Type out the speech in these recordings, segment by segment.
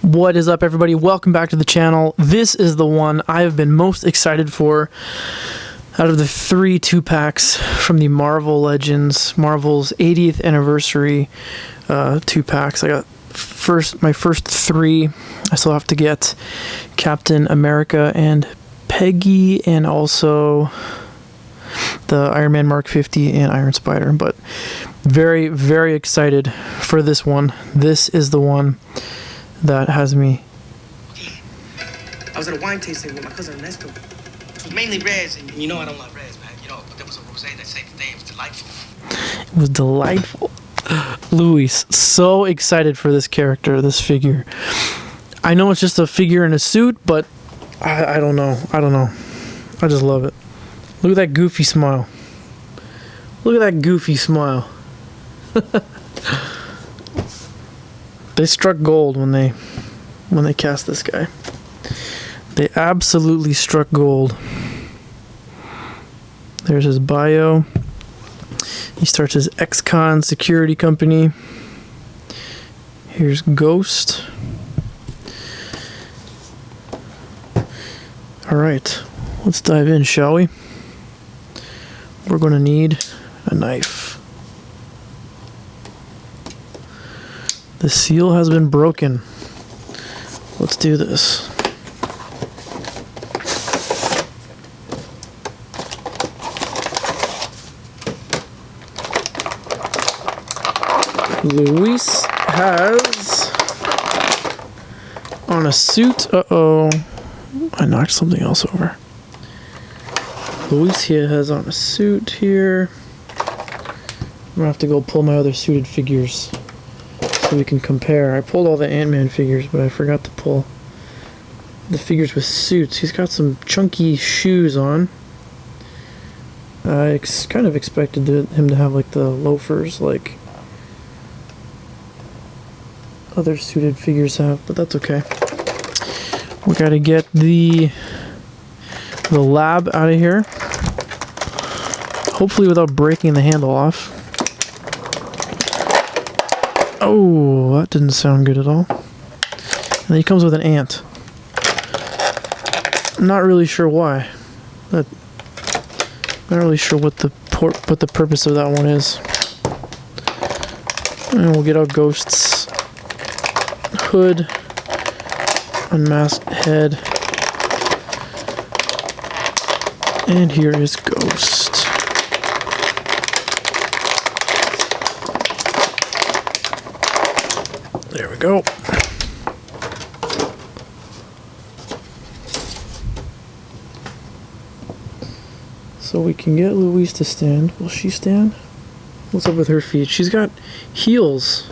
What is up, everybody? Welcome back to the channel. This is the one I have been most excited for out of the 3 2-packs from the Marvel Legends, Marvel's 80th anniversary 2-packs. I got my first 3. I still have to get Captain America and Peggy, and also the Iron Man Mark 50 and Iron Spider. But very, very excited for this one. This is the one that has me. I was at a wine tasting with my cousin Ernesto. It was mainly reds, and you know I don't like reds, man. You know, but there was a rosé that saved the day. It was delightful. It was delightful. Luis, so excited for this character, this figure. I know it's just a figure in a suit, but I don't know. I don't know. I just love it. Look at that goofy smile. Look at that goofy smile. They struck gold when they cast this guy. They absolutely struck gold. There's his bio. He starts his ex-con security company. Here's Ghost. Alright, let's dive in, shall we? We're going to need a knife. The seal has been broken. Let's do this. Luis has on a suit. Uh-oh. I knocked something else over. Luis here has on a suit here. I'm gonna have to go pull my other suited figures so we can compare. I pulled all the Ant-Man figures, but I forgot to pull the figures with suits. He's got some chunky shoes on. I kind of expected him to have like the loafers like other suited figures have, but that's okay. We gotta get the lab out of here, hopefully without breaking the handle off. Oh, that didn't sound good at all. And then he comes with an ant. I'm not really sure why. Not really sure what the purpose of that one is. And we'll get out Ghost's hood, unmasked head, and here is Ghost. There we go. So we can get Louise to stand. Will she stand? What's up with her feet? She's got heels.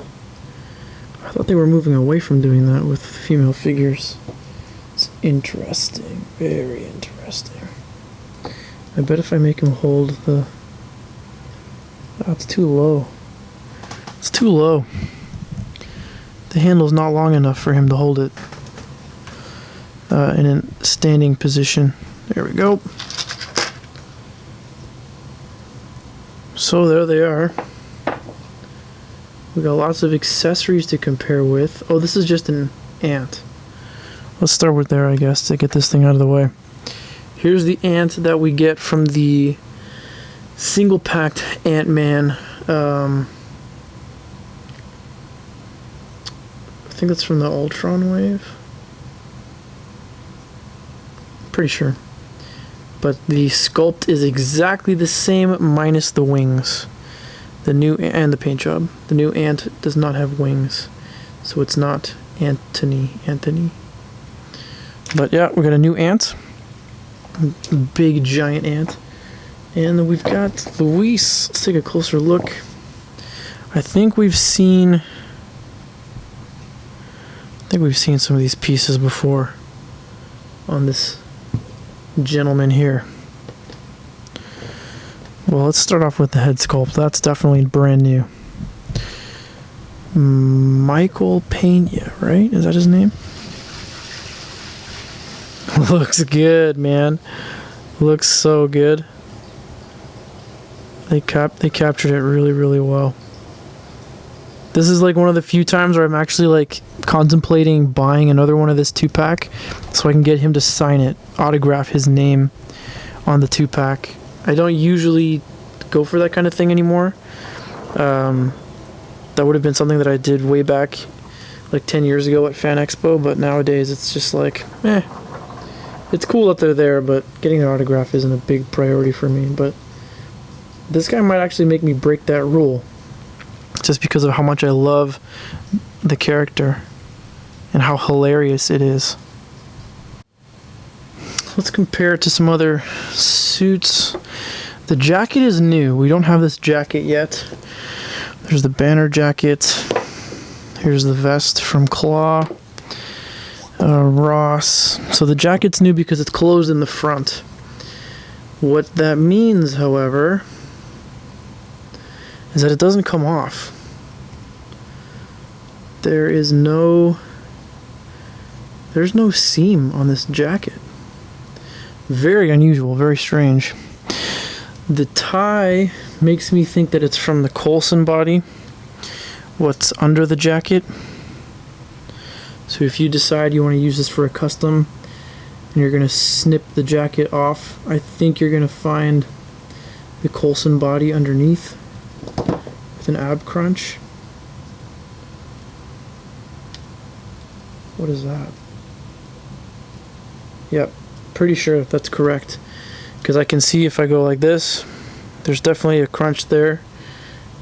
I thought they were moving away from doing that with female figures. It's interesting. Very interesting. I bet if I make him hold the... Oh, it's too low. It's too low. The handle's not long enough for him to hold it in a standing position. There we go. So there they are. We got lots of accessories to compare with. Oh, this is just an ant. Let's start with there, I guess, to get this thing out of the way. Here's the ant that we get from the single-packed Ant-Man. I think that's from the Ultron wave. Pretty sure. But the sculpt is exactly the same minus the wings. The new and the paint job. The new ant does not have wings, so it's not Anthony. But yeah, we got a new ant. Big giant ant. And then we've got Luis. Let's take a closer look. I think we've seen some of these pieces before on this gentleman here. Well, let's start off with the head sculpt. That's definitely brand new. Michael Pena, right? Is that his name? Looks good, man. Looks so good. They captured it really, really well. This is like one of the few times where I'm actually like contemplating buying another one of this 2-pack so I can get him to sign it, autograph his name on the 2-pack. I don't usually go for that kind of thing anymore. That would have been something that I did way back like 10 years ago at Fan Expo, but nowadays it's just like, it's cool that they're there, but getting an autograph isn't a big priority for me. But this guy might actually make me break that rule just because of how much I love the character and how hilarious it is. Let's compare it to some other suits. The jacket is new. We don't have this jacket yet. There's the banner jacket. Here's the vest from Claw. Ross. So the jacket's new because it's closed in the front. What that means, however, is that it doesn't come off. There's no seam on this jacket. Very unusual, very strange. The tie makes me think that it's from the Coulson body, what's under the jacket. So if you decide you want to use this for a custom and you're going to snip the jacket off, I think you're going to find the Coulson body underneath with an ab crunch. What is that? Yep, pretty sure that's correct. Because I can see if I go like this, there's definitely a crunch there.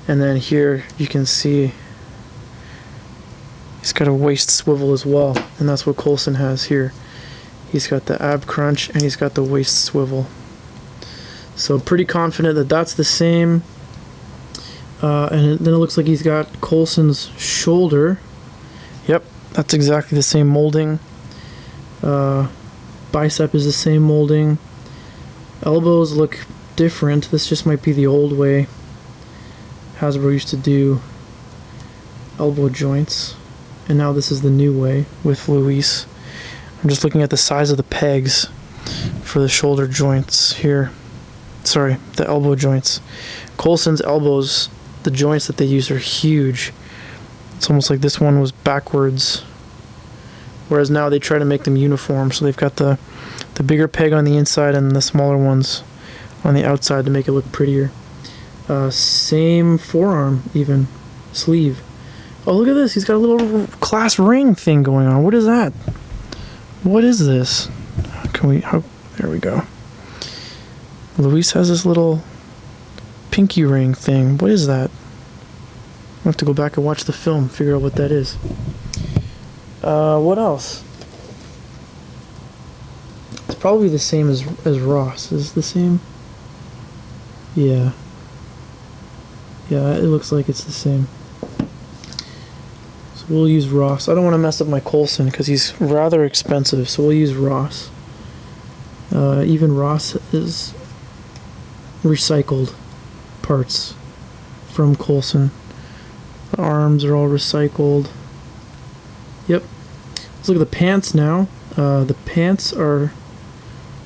And then here you can see he's got a waist swivel as well. And that's what Coulson has here. He's got the ab crunch and he's got the waist swivel. So pretty confident that that's the same. And then it looks like he's got Coulson's shoulder. Yep, that's exactly the same molding. Bicep is the same molding. Elbows look different. This just might be the old way Hasbro used to do elbow joints, and now this is the new way with Luis. I'm just looking at the size of the pegs for the shoulder joints here. Sorry, the elbow joints. Coulson's elbows, the joints that they use are huge. It's almost like this one was backwards, whereas now they try to make them uniform, so they've got the bigger peg on the inside and the smaller ones on the outside to make it look prettier. Same forearm, even sleeve. Oh, look at this! He's got a little class ring thing going on. What is that? What is this? Can we? Oh, there we go. Luis has this little pinky ring thing. What is that? I have to go back and watch the film, figure out what that is. What else? It's probably the same as Ross. Is it the same? Yeah. Yeah, it looks like it's the same. So we'll use Ross. I don't want to mess up my Coulson because he's rather expensive, so we'll use Ross. Even Ross is recycled parts from Coulson. The arms are all recycled. Yep. Let's look at the pants now. The pants are...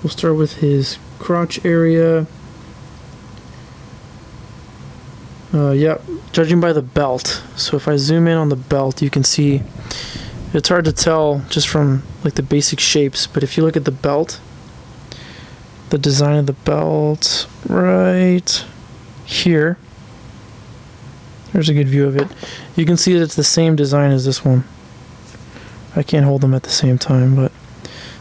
We'll start with his crotch area. Yep, judging by the belt. So if I zoom in on the belt, you can see it's hard to tell just from like the basic shapes, but if you look at the belt, the design of the belt right here, there's a good view of it. You can see that it's the same design as this one. I can't hold them at the same time, but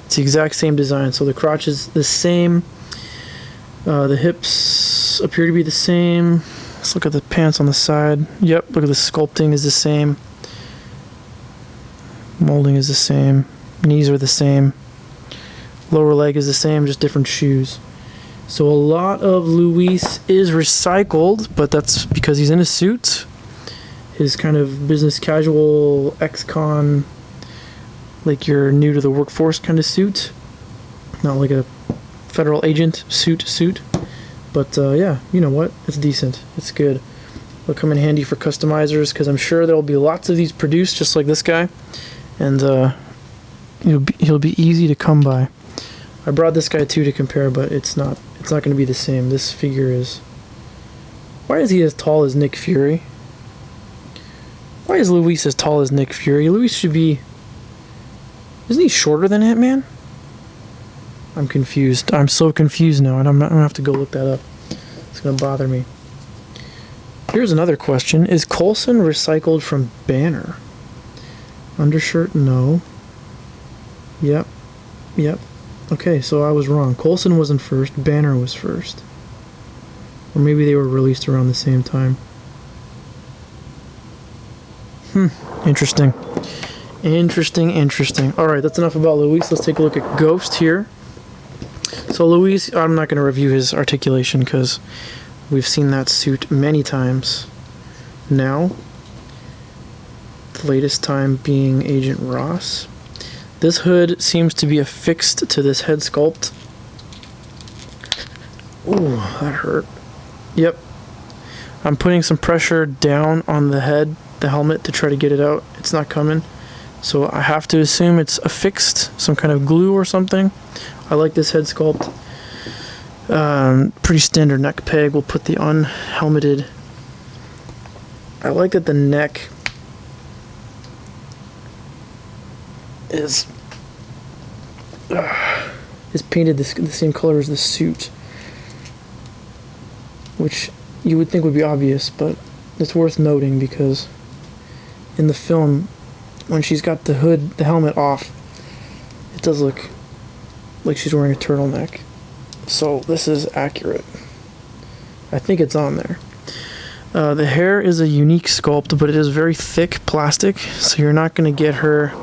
it's the exact same design. So the crotch is the same. The hips appear to be the same. Let's look at the pants on the side. Yep, look at the sculpting is the same. Molding is the same. Knees are the same. Lower leg is the same, just different shoes. So a lot of Luis is recycled, but that's because he's in a suit. His kind of business casual ex-con, like you're new to the workforce kind of suit. Not like a federal agent suit. But yeah, you know what? It's decent. It's good. It'll come in handy for customizers because I'm sure there'll be lots of these produced just like this guy. And he'll be easy to come by. I brought this guy too to compare, but it's not going to be the same. This figure is... Why is he as tall as Nick Fury? Why is Luis as tall as Nick Fury? Luis should be... Isn't he shorter than Ant-Man? I'm confused. I'm so confused now, and I'm going to have to go look that up. It's going to bother me. Here's another question. Is Coulson recycled from Banner? Undershirt? No. Yep. Yep. Okay, so I was wrong. Coulson wasn't first. Banner was first. Or maybe they were released around the same time. Interesting. Interesting. Alright, that's enough about Luis. Let's take a look at Ghost here. So Luis, I'm not going to review his articulation because we've seen that suit many times now. The latest time being Agent Ross. This hood seems to be affixed to this head sculpt. Ooh, that hurt. Yep. I'm putting some pressure down on the head, the helmet, to try to get it out. It's not coming. So I have to assume it's affixed, some kind of glue or something. I like this head sculpt. Pretty standard neck peg. We'll put the unhelmeted. I like that the neck is painted the same color as the suit, which you would think would be obvious, but it's worth noting because in the film, when she's got the hood, the helmet off, it does look like she's wearing a turtleneck. So this is accurate. I think it's on there. The hair is a unique sculpt, but it is very thick plastic, so you're not going to get her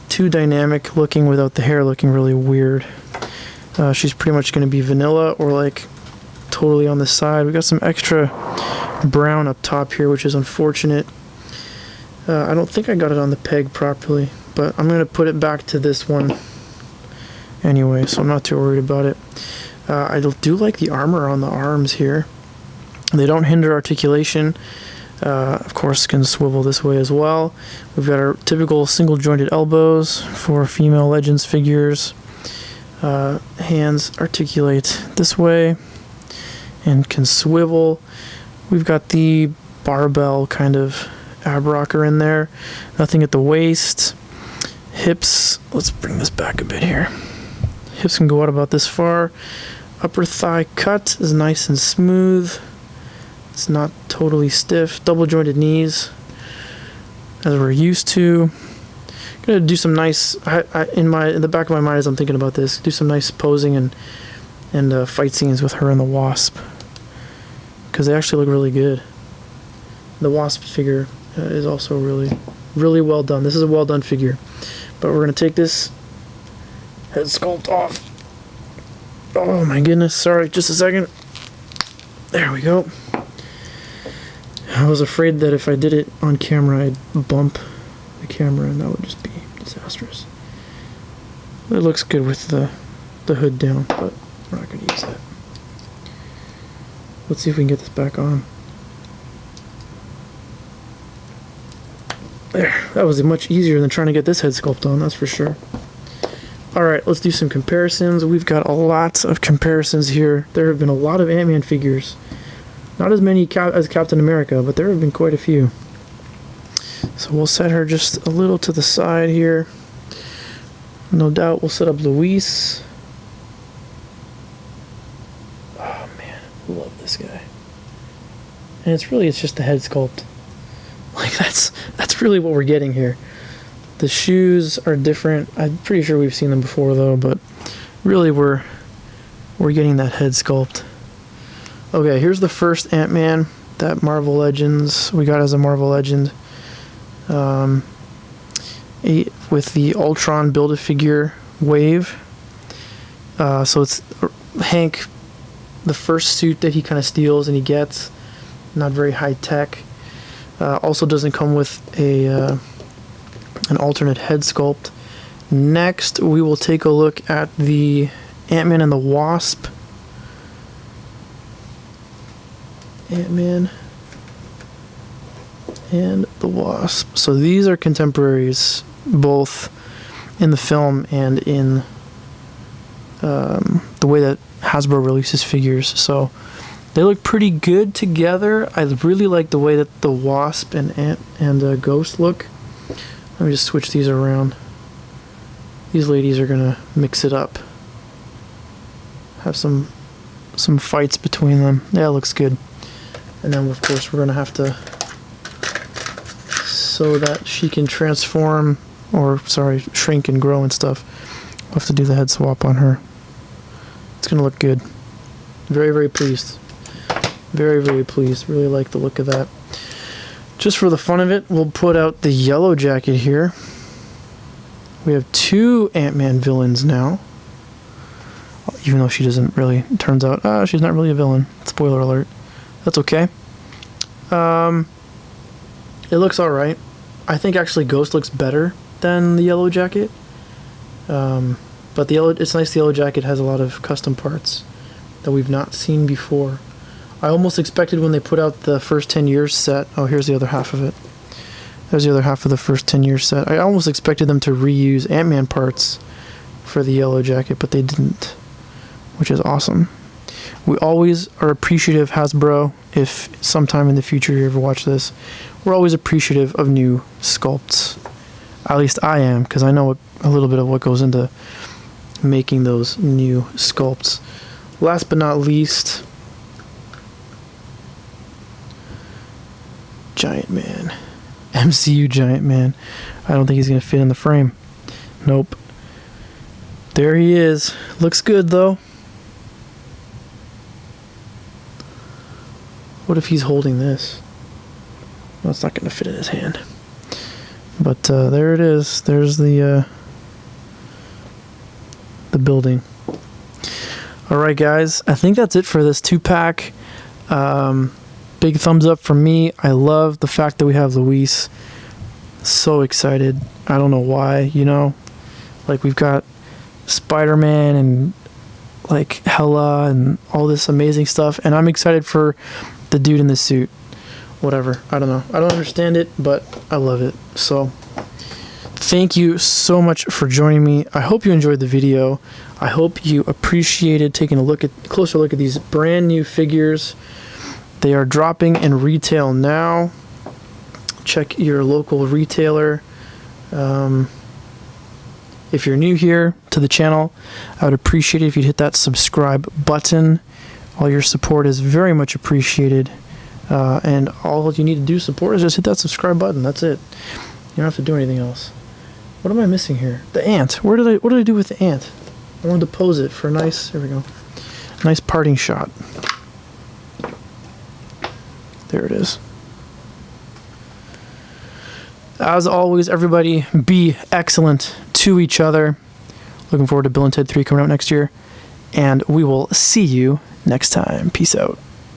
too dynamic looking without the hair looking really weird. She's pretty much going to be vanilla or like totally on the side. We got some extra brown up top here, which is unfortunate. I don't think I got it on the peg properly, but I'm going to put it back to this one anyway, so I'm not too worried about it. I do like the armor on the arms here. They don't hinder articulation. Of course, can swivel this way as well. We've got our typical single jointed elbows for female Legends figures. Hands articulate this way and can swivel. We've got the barbell kind of ab rocker in there. Nothing at the waist. Hips, let's bring this back a bit here. Hips can go out about this far. Upper thigh cut is nice and smooth. It's not totally stiff. Double jointed knees, as we're used to. Gonna do some nice. In the back of my mind as I'm thinking about this, do some nice posing and fight scenes with her and the Wasp, because they actually look really good. The Wasp figure is also really well done. This is a well done figure. But we're gonna take this head sculpt off. Oh my goodness! Sorry, just a second. There we go. I was afraid that if I did it on camera, I'd bump the camera, and that would just be disastrous. It looks good with the hood down, but we're not going to use that. Let's see if we can get this back on. There, that was much easier than trying to get this head sculpt on, that's for sure. Alright, let's do some comparisons. We've got a lot of comparisons here. There have been a lot of Ant-Man figures. Not as many as Captain America, but there have been quite a few. So we'll set her just a little to the side here. No doubt we'll set up Luis. Oh man, I love this guy. And it's just the head sculpt. Like that's really what we're getting here. The shoes are different. I'm pretty sure we've seen them before though, but really we're getting that head sculpt. Okay, here's the first Ant-Man that Marvel Legends we got as a Marvel Legend, with the Ultron Build-A-Figure wave. So it's Hank, the first suit that he kind of steals and he gets, not very high tech. Also doesn't come with an alternate head sculpt. Next, we will take a look at the Ant-Man and the Wasp. Ant-Man and the Wasp. So these are contemporaries, both in the film and in the way that Hasbro releases figures. So They look pretty good together. I really like the way that the wasp and ant and ghost look. Let me just switch these around. These ladies are gonna mix it up. Have some fights between them. Yeah, it looks good. And then of course we're gonna have to, so that she can transform, or sorry, shrink and grow and stuff. We'll have to do the head swap on her. It's gonna look good. Very, very pleased. Very, very pleased. Really like the look of that. Just for the fun of it, we'll put out the Yellow Jacket here. We have 2 Ant-Man villains now. Even though she doesn't really, turns out, she's not really a villain. Spoiler alert. That's okay. It looks alright. I think actually Ghost looks better than the Yellow Jacket. But it's nice the Yellow Jacket has a lot of custom parts that we've not seen before. I almost expected when they put out the first 10 years set. Oh, here's the other half of it. There's the other half of the first 10 years set. I almost expected them to reuse Ant-Man parts for the Yellow Jacket, but they didn't, which is awesome. We always are appreciative, Hasbro, if sometime in the future you ever watch this. We're always appreciative of new sculpts. At least I am, because I know a little bit of what goes into making those new sculpts. Last but not least, Giant Man. MCU Giant Man. I don't think he's going to fit in the frame. Nope. There he is. Looks good, though. What if he's holding this? Well, it's not going to fit in his hand. But there it is. There's the building. Alright, guys. I think that's it for this 2-pack. Big thumbs up from me. I love the fact that we have Luis. So excited. I don't know why, you know. Like, we've got Spider-Man and like Hela and all this amazing stuff, and I'm excited for the dude in the suit. Whatever. I don't know. I don't understand it, but I love it. So thank you so much for joining me. I hope you enjoyed the video. I hope you appreciated taking a closer look at these brand new figures. They are dropping in retail now. Check your local retailer. If you're new here to the channel, I would appreciate it if you'd hit that subscribe button. All your support is very much appreciated. And all you need to do to support is just hit that subscribe button. That's it. You don't have to do anything else. What am I missing here? The ant. What did I do with the ant? I wanted to pose it for a nice, there we go, nice parting shot. There it is. As always, everybody, be excellent to each other. Looking forward to Bill and Ted 3 coming out next year. And we will see you next time. Peace out.